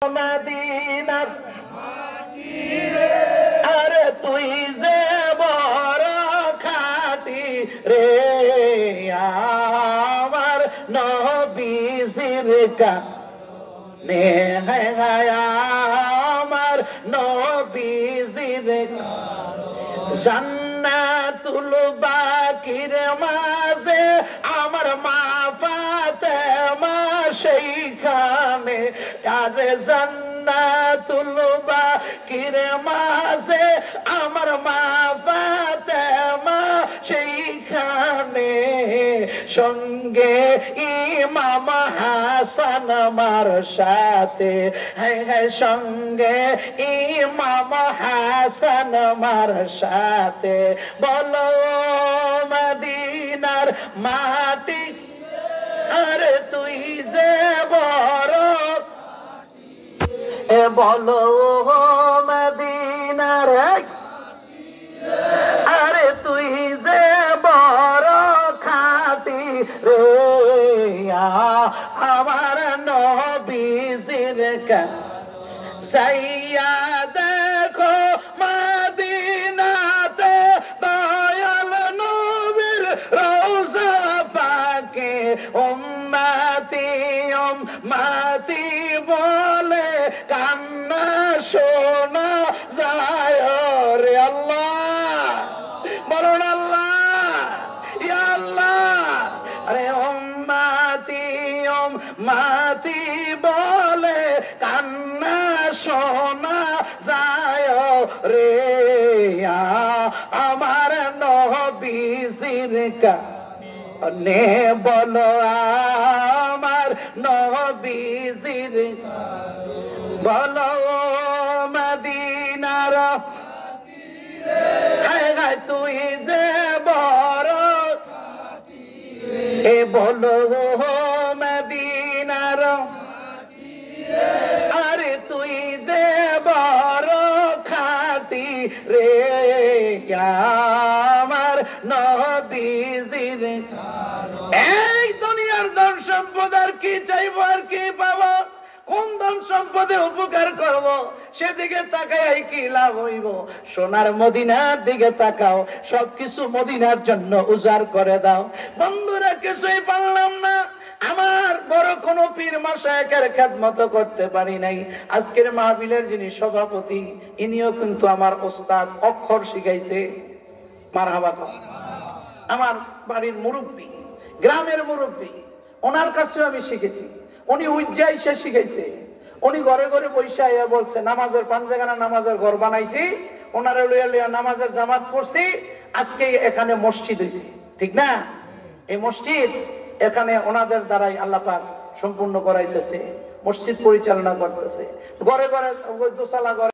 মদিনার আরে তুই যে বড় খাঁটি রে আমার নবীজির কানে আমার নবীজির জান্নাতুল বাকির মাঝে আমার মা ফাতেমা সেইখানে আরে জান্নাতুল বাকির মাঝে আমার মা ফাতেমা সেইখানে সঙ্গে ইমাম হাসান আমার সাথে হ্যাঁ সঙ্গে ইমাম হাসান আমার সাথে বলো মদিনার মাটি আরে তুই যে বড় এ বলো মদিনার আরে তুই যে বড় খাঁটি রে আমার নবীজির সাইয়া দেখো মদিনাতে দয়াল নবীর রওজা পাকে উম্মতি উম্মতি বলে কান্না শোনা যায় রে আল্লাহ বলুন আল্লাহ ইয়া আল্লাহ আরে উম্মতি উম্মতি বলে কান্না শোনা যায় রে আমার নবীজির কানে বলো আমার নবীজির বলো মদিনার তুই যে বড় এ বলো মদিনার আরে তুই যে বড় খাঁটি রে আমার নবীজির এই দুনিয়ার ধন সম্পদ আর কি চাইবো আর কি পাবো কোন ধন সম্পদে উপকার করব সেদিকে তাকাই কি লাভ হইব সোনার মদিনার দিকে তাকাও সবকিছু মদিনার জন্য উজাড় করে দাও বন্ধুরা কিছুই পারলাম না আমার বড় কোন পীর মাশায়েখের খেদমত করতে পারি নাই আজকের মাহফিলের যিনি সভাপতি ইনিও কিন্তু আমার ওস্তাদ অক্ষর শিখাইছে মারহাবা আমার বাড়ির মুরব্বী গ্রামের মুরব্বী ওনার কাছেও আমি শিখেছি উনি উজ্জাই সে শিখাইছে উনি ঘরে ঘরে বৈশা আইয়া বলছে নামাজের পাঞ্জাগানা নামাজের ঘর বানাইছি ওনারে লইয়া লইয়া নামাজের জামাত পড়ছি আজকে এখানে মসজিদ হইছে ঠিক না এই মসজিদ এখানে ওনাদের দ্বারাই আল্লাহ পাক সম্পূর্ণ করাইতেছে মসজিদ পরিচালনা করতেছে ঘরে ঘরে দোসালা ঘরে